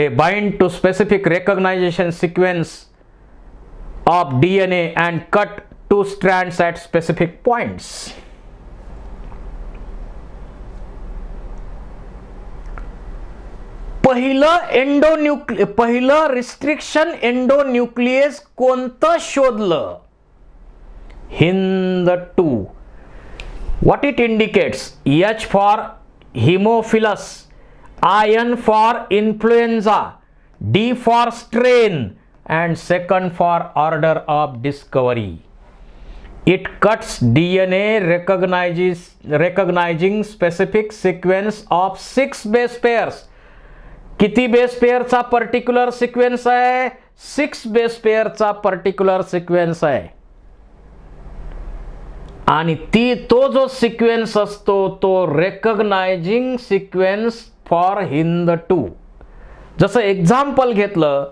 they bind to specific recognition sequence of DNA and cut two strands at specific points. पहिलं restriction endonuclease कोणतं शोधलं? HindII. What it indicates? H for Haemophilus, IN for influenza, D for strain, and second for order of discovery. It cuts DNA recognizing specific sequence of 6 base pairs. किती base पेअरचा particular sequence आहे? 6 base पेअरचा particular sequence आहे. आणि तो जो sequence असतो तो recognising sequence for HindII. जसं example घेतलं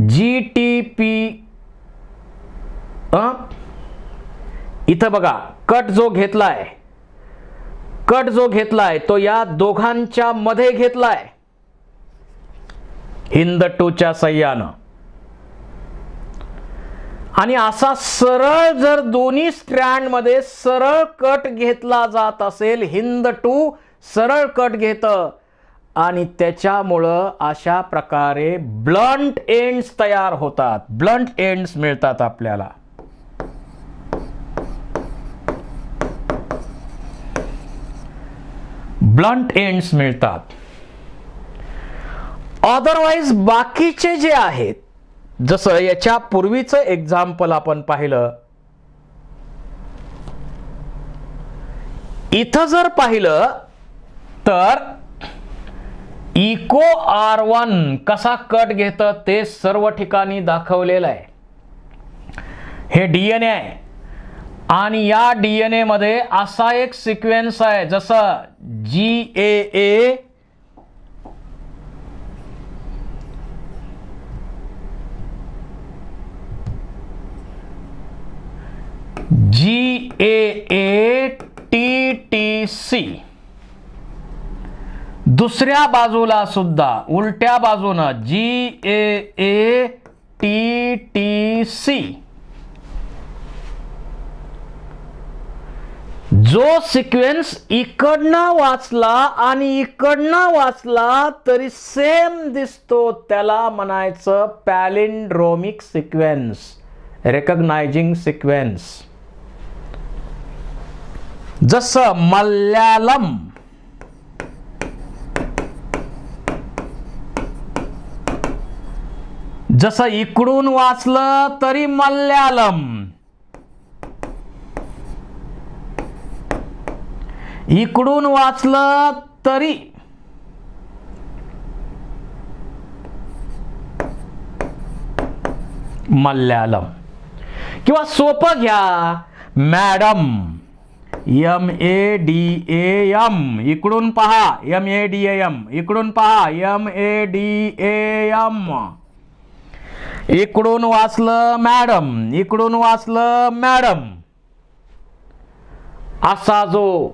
GTP, इथं बघा कट जो घेतलाय तो या दोघांच्या मध्ये घेतलाय HindIIच्या सहाय्यानं. आणि असा सरळ जर दोन्ही स्ट्रँड मध्ये सरळ कट घेतला जात असेल, HindII सरळ कट घेतं आणि त्याच्यामुळं अशा प्रकारे ब्लंट एंड्स तयार होतात. ब्लंट एंड्स मिळतात आपल्याला. ब्लंट एंड्स मिळतात. अदरवाइज बाकीचे जे आहेत, जसं याच्या पूर्वीचं एक्झाम्पल आपण पाहिलं, इथं जर पाहिलं तर इको R1 कसा कट घेतं ते सर्व ठिकाणी दाखवलेलं आहे. हे DNA आहे आणि या DNA मध्ये असा एक सिक्वेन्स आहे जसं GAA, TTC. दुसऱ्या बाजूला सुद्धा उलट्या बाजूनं GAATTC. जो सिक्वेन्स इकडनं वाचला आणि इकडनं वाचला तरी सेम दिसतो, त्याला म्हणायचं पॅलिंड्रोमिक सिक्वेन्स, रेकग्नायझिंग सिक्वेन्स. जसं मल्याळम, जसं इकडून वाचलं तरी मल्याळम, इकडून वाचलं तरी मल्याळम. किंवा सोपं घ्या, मॅडम, MADAM, इकडून पहा MADAM, इकडून पहा MADAM, इकडून वाचलं मॅडम, इकडून वाचलं मॅडम. असा जो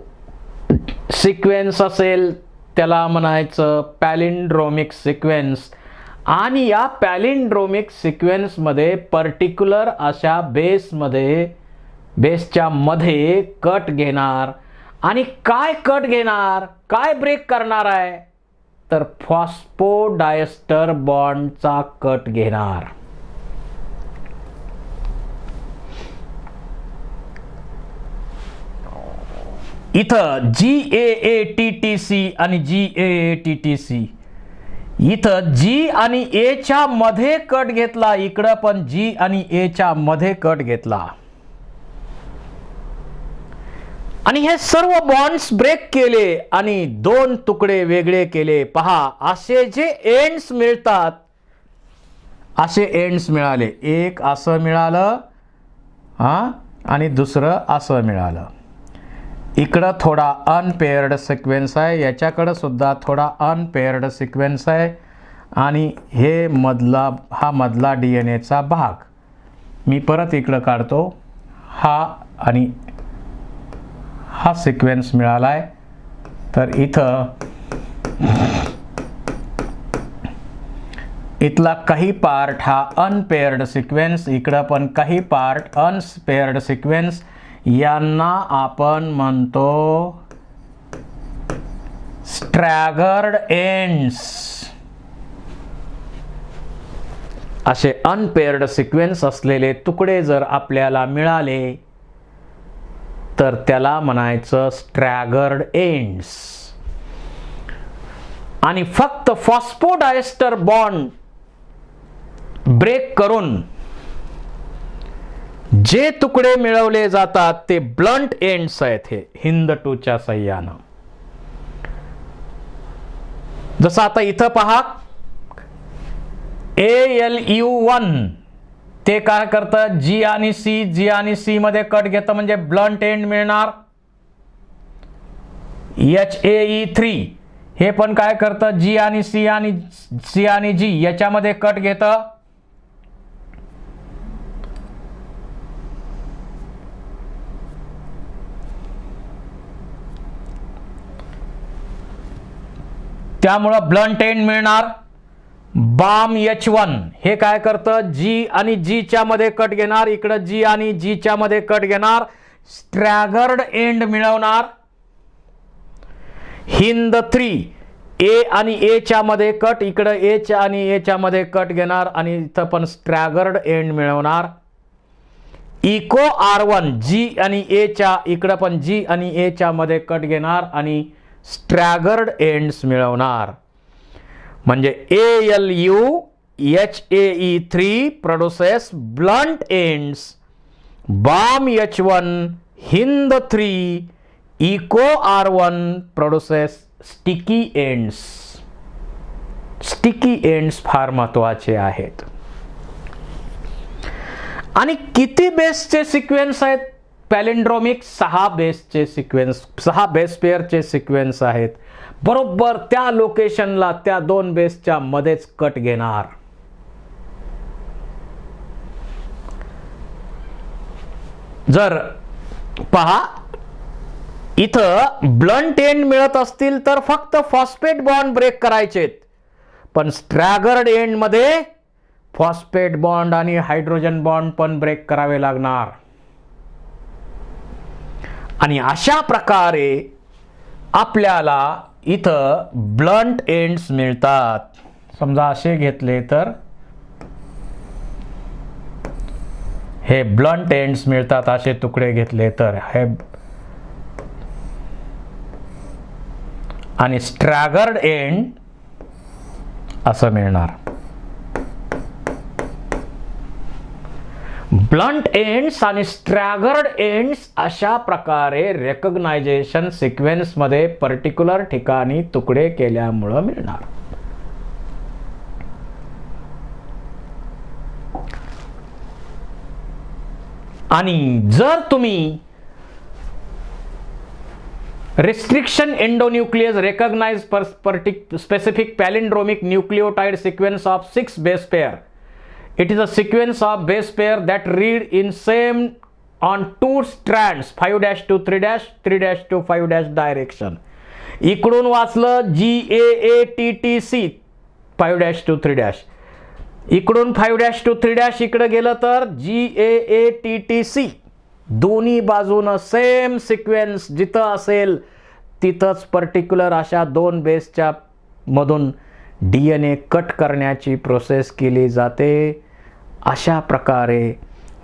सिक्वेन्स असेल त्याला म्हणायचं पॅलिंड्रोमिक सिक्वेन्स. आणि या पॅलिंड्रोमिक सिक्वेन्स मध्ये पर्टिक्युलर अशा बेसच्या मध्ये कट घेणार. आणि काय कट घेणार, काय ब्रेक करणार आहे तर फॉस्फोडायस्टर बॉन्डचा कट घेणार. इथं GAATTC आणि GAATTC, इथं G आणि A च्या मध्ये कट घेतला, इकडं पण G आणि A च्या मध्ये कट घेतला. आणि हे सर्व बॉन्ड्स ब्रेक केले आणि 2 तुकडे वेगळे केले. पहा, असे जे एंड्स मिळतात, असे एंड्स मिळाले. एक असं मिळालं आणि दुसरं असं मिळालं. इकडं थोडा अनपेअर्ड सिक्वेन्स आहे, याच्याकडं सुद्धा थोडा अनपेअर्ड सिक्वेन्स आहे. आणि हे हा मधला DNAचा भाग मी परत इकडं काढतो. हा आणि हा सिक्वेन्स मिळालाय. तर इथं इथला काही पार्ट हा अनपेअर्ड सिक्वेन्स, इकडं पण काही पार्ट अनपेअर्ड सिक्वेन्स, यांना आपण म्हणतो स्ट्रॅगर्ड एंड्स. असे अनपेअर्ड सिक्वेन्स असलेले तुकडे जर आपल्याला मिळाले तर त्याला म्हणायचं स्ट्रॅगर्ड एंड्स. आणि फक्त फॉस्फोडायस्टर बॉन्ड ब्रेक करून जे तुकडे मिळवले जातात ते ब्लंट एंड्स आहेत. हे हिंद 2 च्या सहाय्यानं. जसं आता इथं पहा ALU1 ते काय करतं, G आणि C मध्ये कट घेतं म्हणजे ब्लंट एंड मिळणार. HAE3 हे पण काय करतं, G आणि C आणि G याच्यामध्ये कट घेतं. त्यामुळं ब्लंट एंड मिळणार. बाम H1 हे काय करतं, G आणि G च्या मध्ये कट घेणार, इकडं G आणि G च्या मध्ये कट घेणार, स्ट्रॅगर्ड एंड मिळवणार. हिंद 3 A आणि A च्या मध्ये कट, इकडं A आणि A च्या मध्ये कट घेणार आणि इथं पण स्ट्रॅगर्ड एंड मिळवणार. इको R1 G आणि A च्या, इकडं पण G आणि A च्या मध्ये कट घेणार आणि स्ट्रॅगर्ड एंड्स मिळवणार. म्हणजे ALU HAE3 produces blunt ends, Bam H1 Hind 3 Eco R1 produces sticky ends. Sticky ends फार महत्वाचे आहेत. आणि किती बेसचे सिक्वेन्स आहेत पॅलिंड्रोमिक? 6 बेसचे सिक्वेन्स, 6 बेस पेअरचे सिक्वेन्स आहेत. बरोबर त्या लोकेशनला त्या 2 बेसच्या मध्येच कट घेणार. जर पहा इथं ब्लंट एंड मिळत असतील तर फक्त फॉस्फेट बॉन्ड ब्रेक करायचेत, पण स्ट्रॅगर्ड एंड मध्ये फॉस्फेट बॉन्ड आणि हायड्रोजन बॉन्ड पण ब्रेक करावे लागणार. आणि अशा प्रकारे आपल्याला इथं ब्लंट एंड्स मिळतात. समजा असे घेतले तर हे ब्लंट एंड्स मिळतात. असे तुकडे घेतले तर हे, आणि स्ट्रॅगर्ड एंड असं मिळणार. ब्लंट एंड्स आणि स्ट्रॅगर्ड एंड्स अशा प्रकारे रेकग्नायझेशन सिक्वेन्स मध्ये पर्टिक्युलर ठिकाणी तुकडे केल्यामुळे मिळणार. आणि जर तुम्ही restriction endonuclease recognize specific palindromic nucleotide sequence of 6 base pair. It is a sequence of base pair that read in same on 2 strands 5' to 3', 3' to 5' direction. इकडून वाचलं GAATTC 5' to 3'. इकडून 5' to 3' इकडे गेलं तर GAATTC. दोन्ही बाजूनं सेम सिक्वेन्स जिथं असेल तिथंच पर्टिक्युलर अशा 2 बेसच्या मधून DNA कट करण्याची प्रोसेस केली जाते. अशा प्रकारे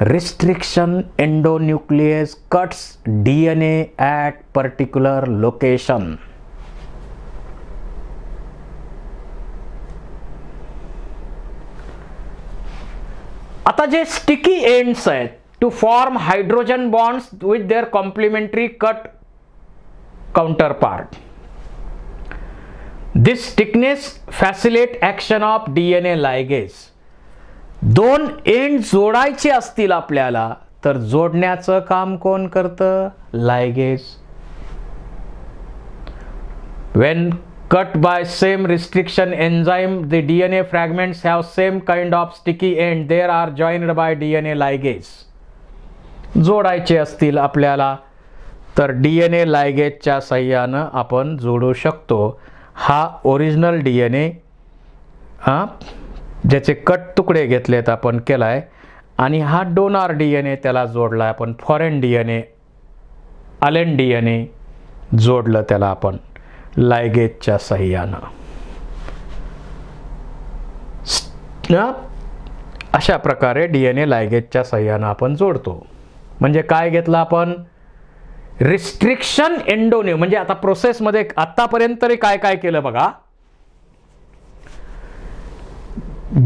restriction endonuclease cuts DNA at particular location. आता जे स्टिकी एंड्स आहेत to form hydrogen bonds with their complementary cut counterpart. This stickiness facilitate action of DNA ligase. 2 end जोडायचे असतील आपल्याला तर जोडण्याचं काम कोण करतं? लायगेज. When cut by same restriction enzyme, the DNA fragments have same kind of sticky end. They are joined by DNA ligase. जोडायचे असतील आपल्याला तर DNA लायगेजच्या साह्यानं आपण जोडू शकतो. हा ओरिजिनल DNA ज्याचे कट तुकडे घेतलेत आपण केलाय आणि हा डोनार DNA त्याला जोडलाय आपण, फॉरेन DNA, अलेन DNA जोडलं त्याला आपण लायगेजच्या सहाय्यानं. अशा प्रकारे DNA लायगेजच्या सहाय्यानं आपण जोडतो. म्हणजे काय घेतलं आपण? रिस्ट्रिक्शन एंडोन्यू. म्हणजे आता प्रोसेसमध्ये आतापर्यंत तरी काय काय केलं बघा.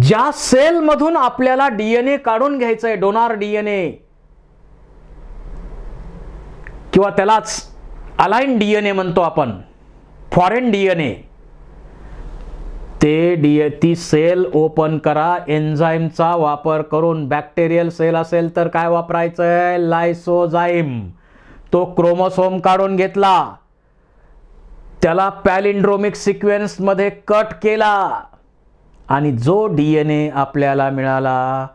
ज्या सेलमधून आपल्याला DNA काढून घ्यायचंय, डोनार DNA किंवा त्यालाच अलाइन DNA म्हणतो आपण, फॉरेन DNA, ती सेल ओपन करा एन्झाईमचा वापर करून. बॅक्टेरियल सेल असेल तर काय वापरायचंय? लायसोझाईम. तो क्रोमोसोम काढून घेतला, त्याला पॅलिंड्रोमिक सिक्वेन्स मध्ये कट केला आणि जो DNA आपल्याला मिळाला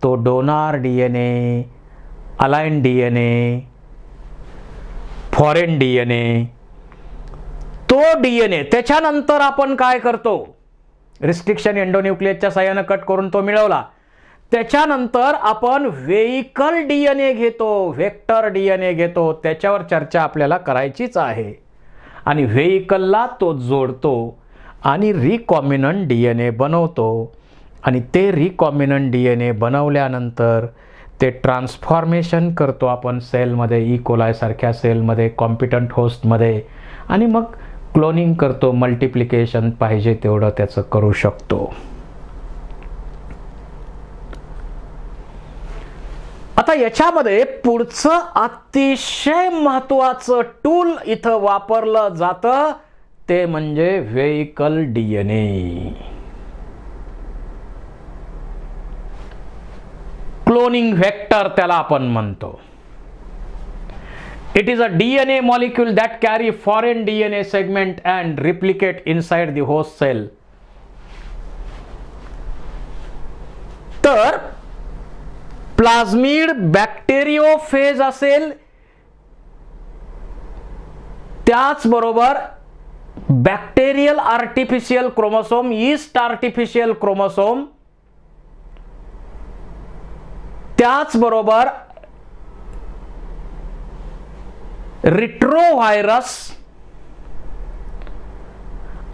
तो donor DNA, align DNA, foreign DNA. तो DNA त्याच्यानंतर आपण काय करतो? रिस्ट्रिक्शन एंडोन्यूक्लियसच्या साहाय्याने कट करून तो मिळवला. त्याच्यानंतर आपण व्हेइकल DNA घेतो, व्हेक्टर DNA घेतो. त्याच्यावर चर्चा आपल्याला करायचीच आहे. आणि व्हेइकलला तो जोडतो आणि रिकॉम्बिनंट DNA बनवतो. आणि ते रिकॉम्बिनंट DNA बनवल्यानंतर ते ट्रान्सफॉर्मेशन करतो आपण सेलमध्ये, ई कोलाय सारख्या सेलमध्ये, कॉम्पिटंट होस्टमध्ये, आणि मग क्लोनिंग करतो. मल्टिप्लिकेशन पाहिजे तेवढं त्याचं करू शकतो. आता याच्यामध्ये पुढचं अतिशय महत्वाचं टूल इथं वापरलं जातं ते म्हणजे व्हेइकल DNA. क्लोनिंग व्हेक्टर त्याला आपण म्हणतो. It is a DNA molecule that carry foreign DNA segment and replicate inside the host cell. तर प्लाझ्मिड बॅक्टेरियोफेज असेल, त्याचबरोबर bacterial artificial chromosome, yeast artificial chromosome, त्याचबरोबर रिट्रोव्हायरस,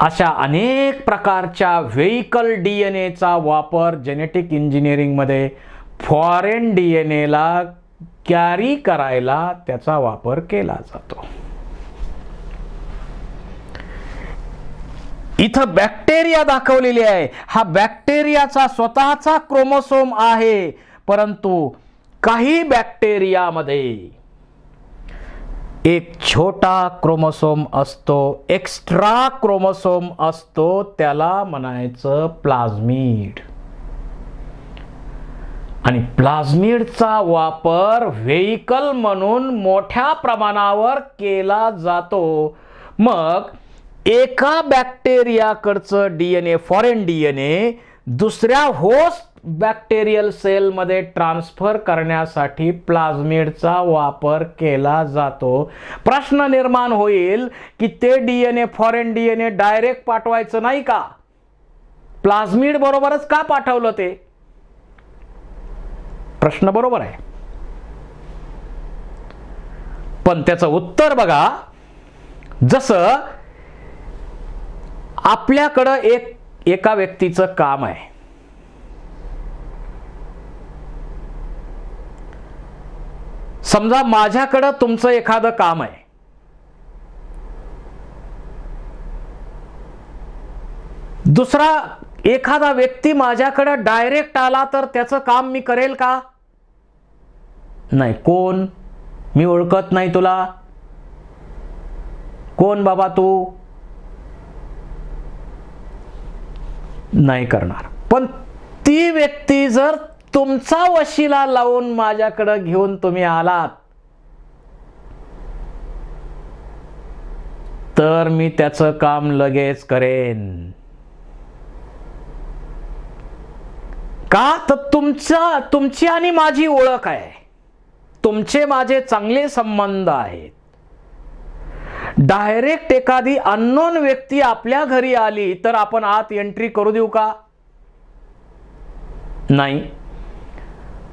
अशा अनेक प्रकारच्या व्हेइकल DNAचा वापर जेनेटिक इंजिनिअरिंगमध्ये फॉरेन DNAला कॅरी करायला त्याचा वापर केला जातो. इथं बॅक्टेरिया दाखवलेली आहे. हा बॅक्टेरियाचा स्वतःचा क्रोमोसोम आहे, परंतु काही बॅक्टेरियामध्ये एक छोटा क्रोमोसोम असतो, एक्स्ट्रा क्रोमोसोम असतो, त्याला म्हणायचं प्लाझ्मिड. आणि प्लाझ्मिडचा वापर व्हेइकल म्हणून मोठ्या प्रमाणावर केला जातो. मग एका बॅक्टेरियाकडचं DNA, फॉरेन DNA, दुसऱ्या होस्ट बॅक्टेरियल सेलमध्ये ट्रान्सफर करण्यासाठी प्लाझ्मिडचा वापर केला जातो. प्रश्न निर्माण होईल की ते DNA, फॉरेन DNA डायरेक्ट पाठवायचं नाही का? प्लाझ्मिड बरोबरच का पाठवलं ते? प्रश्न बरोबर आहे, पण त्याचं उत्तर बघा. जसं आपल्याकडं एका व्यक्तीचं काम आहे, समजा माझ्याकडं तुमचं एखादं काम आहे, दुसरा एखादा व्यक्ती माझ्याकडे डायरेक्ट आला तर त्याचं काम मी करेल का? नाही. कोण? मी ओळखत नाही तुला. कोण बाबा तू? नाही करणार. पण ती व्यक्ती जर तुमचा वशिला लावून माझ्याकडे घेऊन तुम्ही आलात तर मी त्याचं काम लगेच करेन. का? तर तुमची आणि माझी ओळख आहे, तुमचे माझे चांगले संबंध आहेत. डायरेक्ट एखादी अननोन व्यक्ती आपल्या घरी आली तर आपण आत एंट्री करू देऊ का? नाही.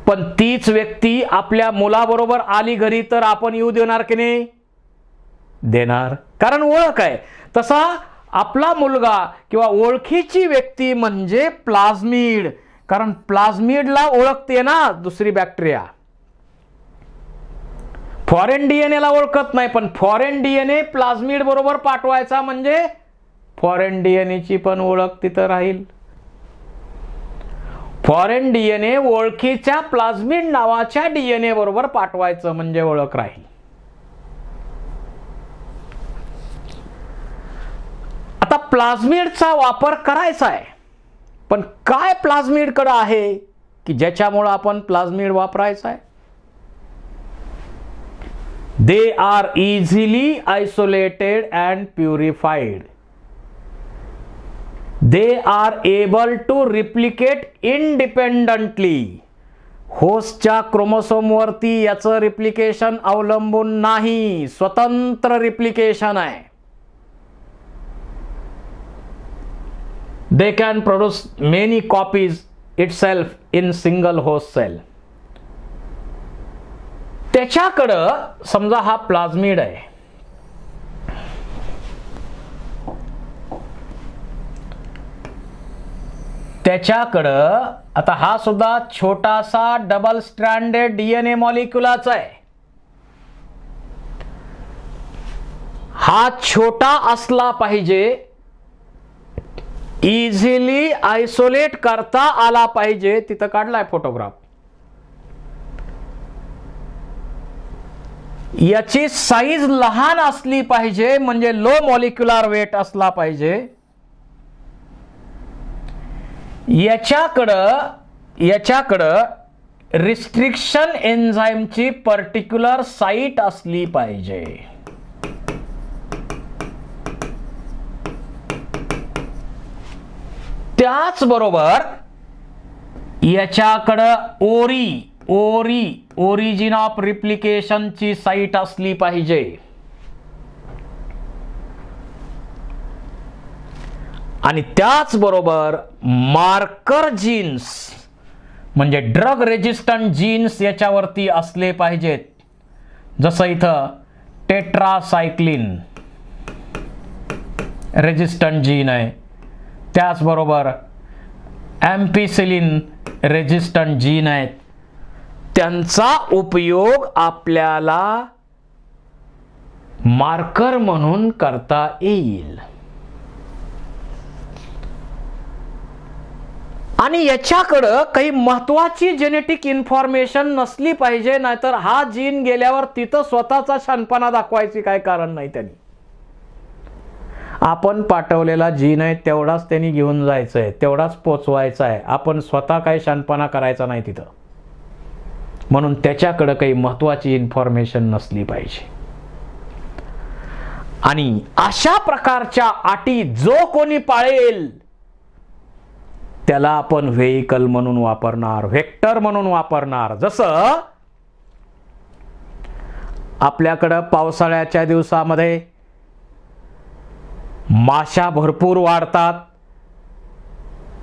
पण तीच व्यक्ती आपल्या मुलाबरोबर आली घरी तर आपण येऊ देणार की नाही? देणार, कारण ओळख आहे. तसा आपला मुलगा किंवा ओळखीची व्यक्ती म्हणजे प्लाझ्मिड, कारण प्लाझ्मिडला ओळखते ना दुसरी बॅक्टेरिया. फॉरेन डीएनएला ओळखत नाही, पण फॉरेन डीएनए प्लाझ्मिड बरोबर पाठवायचा म्हणजे फॉरेन डीएनएची पण ओळख तिथं राहील. फॉरेन डीएनए ओळखीच्या प्लाझ्मिड नावाच्या डीएनए बरोबर पाठवायचं म्हणजे ओळख राहील. आता प्लाझ्मिडचा वापर करायचा आहे, पण काय प्लाझ्मिडकडे आहे की ज्याच्यामुळे आपण प्लाझ्मिड वापरायचा आहे? They are easily isolated and purified. They are able to replicate independently. होस्टच्या क्रोमोसोमवरती याचं रिप्लिकेशन अवलंबून नाही, स्वतंत्र रिप्लिकेशन आहे. They can produce many copies itself in single host cell. त्याच्याकडं समजा हा प्लाझ्मिड आहे, त्याच्याकडं आता हा सुद्धा छोटासा डबल स्ट्रँडेड डीएनए मॉलिक्युलाचा आहे. हा छोटा असला पाहिजे, इझिली आयसोलेट करता आला पाहिजे. तिथं काढलाय फोटोग्राफ. याची साईज लहान असली पाहिजे, म्हणजे लो मॉलिक्युलर वेट असला पाहिजे. याच्याकडं रिस्ट्रिक्शन एन्झाईमची पर्टिक्युलर साईट असली पाहिजे. त्याचबरोबर याच्याकडं ओरिजिन ऑफ रिप्लिकेशनची साईट असली पाहिजे. आणि त्याचबरोबर मार्कर जीन्स म्हणजे ड्रग रेजिस्टंट जीन्स याच्यावरती असले पाहिजेत. जसं इथं टेट्रासायक्लिन रेजिस्टंट जीन आहे, त्याचबरोबर एम्पिसिलिन रेजिस्टंट जीन आहेत. त्यांचा उपयोग आपल्याला मार्कर म्हणून करता येईल. आणि याच्याकडं काही महत्वाची जेनेटिक इन्फॉर्मेशन नसली पाहिजे, नाहीतर हा जीन गेल्यावर तिथं स्वतःचा शहाणपणा दाखवायची काय कारण नाही. त्यांनी आपण पाठवलेला जीन आहे तेवढाच त्यांनी घेऊन जायचं आहे, तेवढाच पोचवायचा आहे. आपण स्वतः काही शहाणपणा करायचा नाही तिथं. म्हणून त्याच्याकडे काही महत्वाची इन्फॉर्मेशन नसली पाहिजे. आणि अशा प्रकारच्या अटी जो कोणी पाळेल त्याला आपण व्हेइकल म्हणून वापरणार, व्हेक्टर म्हणून वापरणार. जसं आपल्याकडं पावसाळ्याच्या दिवसामध्ये माशा भरपूर वाढतात,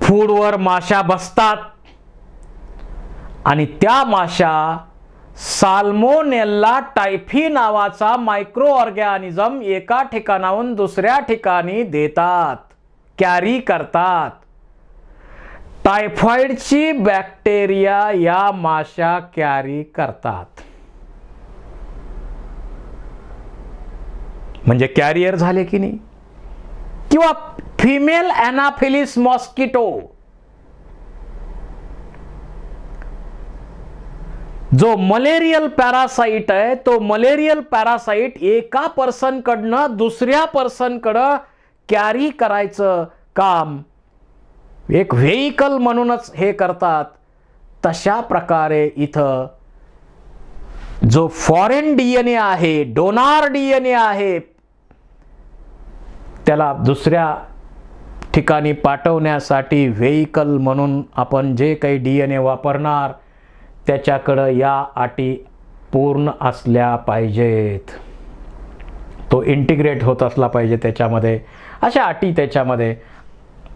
फूडवर माशा बसतात आणि त्या माशा साल्मोनेल्ला टायफी नावाचा मायक्रो ऑर्गॅनिझम एका ठिकाणाहून दुसऱ्या ठिकाणी देतात, कॅरी करतात. टायफॉइडची बॅक्टेरिया या माशा कॅरी करतात. म्हणजे कॅरियर झाले की नाही. किंवा फिमेल एनाफिलिस मॉस्किटो जो मलेरियल पॅरासाइट आहे, तो मलेरियल पॅरासाइट एका पर्सन कडनं दुसऱ्या पर्सन कडं कॅरी करायचं काम एक व्हेइकल म्हणूनच हे करतात. तशा प्रकारे इथं जो फॉरेन डीएनए आहे, डोनार डीएनए आहे, त्याला दुसऱ्या ठिकाणी पाठवण्यासाठी व्हेइकल म्हणून आपण जे काही डीएनए वापरणार त्याच्याकडं या अटी पूर्ण असल्या पाहिजेत. तो इंटिग्रेट होत असला पाहिजे त्याच्यामध्ये. अशा अटी त्याच्यामध्ये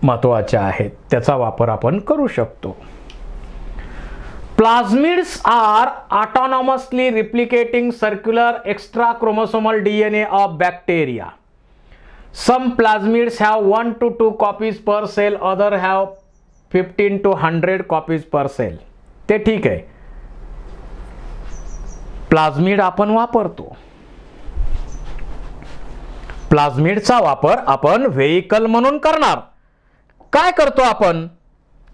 महत्त्वाच्या आहेत, त्याचा वापर आपण करू शकतो. Plasmids are autonomously replicating circular extra chromosomal DNA of bacteria. Some plasmids have 1 to 2 copies per cell, other have 15 to 100 copies per cell. ते ठीक आहे. प्लाझ्मिड आपण वापरतो. प्लाझ्मिडचा वापर आपण व्हेइकल म्हणून करणार. काय करतो आपण?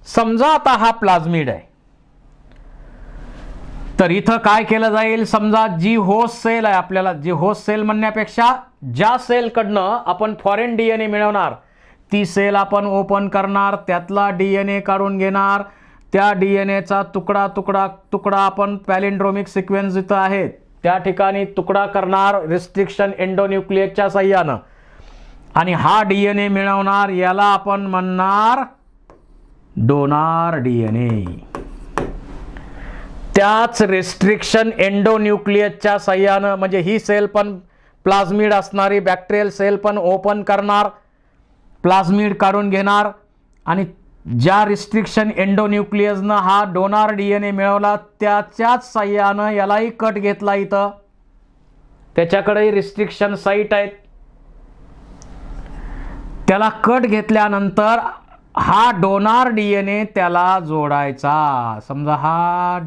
समजा आता हा प्लाझ्मिड आहे, तर इथं काय केलं जाईल? समजा जी होस्ट सेल आहे, आपल्याला जी होस्ट सेल म्हणण्यापेक्षा ज्या सेलकडनं आपण फॉरेन डीएनए मिळवणार ती सेल आपण ओपन करणार, त्यातला डीएनए काढून घेणार, त्या डीएनएचा तुकडा तुकडा तुकडा आपण पॅलिंड्रोमिक सिक्वेन्स जिथं आहेत त्या ठिकाणी तुकडा करणार रिस्ट्रिक्शन एंडोन्यूक्लियसच्या साह्यानं, आणि हा डीएनए मिळवणार. याला आपण म्हणणार डोनार डीएनए. त्याच रिस्ट्रिक्शन एंडोन्यूक्लियसच्या साह्यानं, म्हणजे ही सेल पण प्लाझ्मिड असणारी बॅक्टेरियल सेल पण ओपन करणार, प्लाझ्मिड काढून घेणार, आणि ज्या रिस्ट्रिक्शन एंडोन्यूक्लियसनं हा डोनार डीएनए मिळवला त्याच्याच साह्यानं यालाही कट घेतला. इथं त्याच्याकडेही रिस्ट्रिक्शन साईट आहेत, त्याला कट घेतल्यानंतर हा डोनार डीएनए त्याला जोडायचा. समजा हा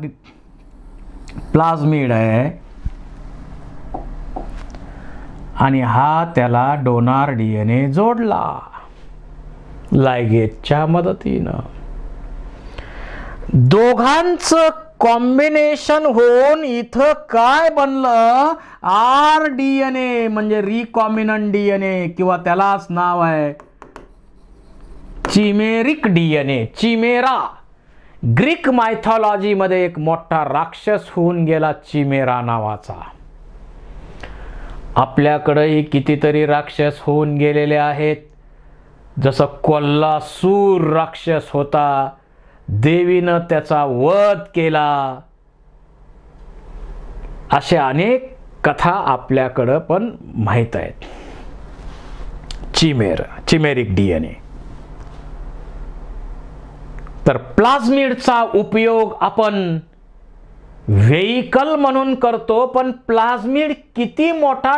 प्लाझ्मिड आहे आणि हा त्याला डोनार डीएनए जोडला लायगेजच्या मदतीनं. दोघांचं कॉम्बिनेशन होऊन इथं काय बनलं? आर डीएनए म्हणजे रिकॉम्बिनंट डीएनए, किंवा त्यालाच नाव आहे चिमेरिक डीएनए. चिमेरा ग्रीक मायथॉलॉजीमध्ये एक मोठा राक्षस होऊन गेला चिमेरा नावाचा. आपल्याकडेही कितीतरी राक्षस होऊन गेलेले आहेत. जसं कोल्हासूर राक्षस होता, देवीनं त्याचा वध केला. अशा अनेक कथा आपल्याकडं पण माहीत आहेत. चिमेरिक डीएनए. तर प्लाझ्मिडचा उपयोग आपण व्हेइकल म्हणून करतो, पण प्लाझ्मिड किती मोठा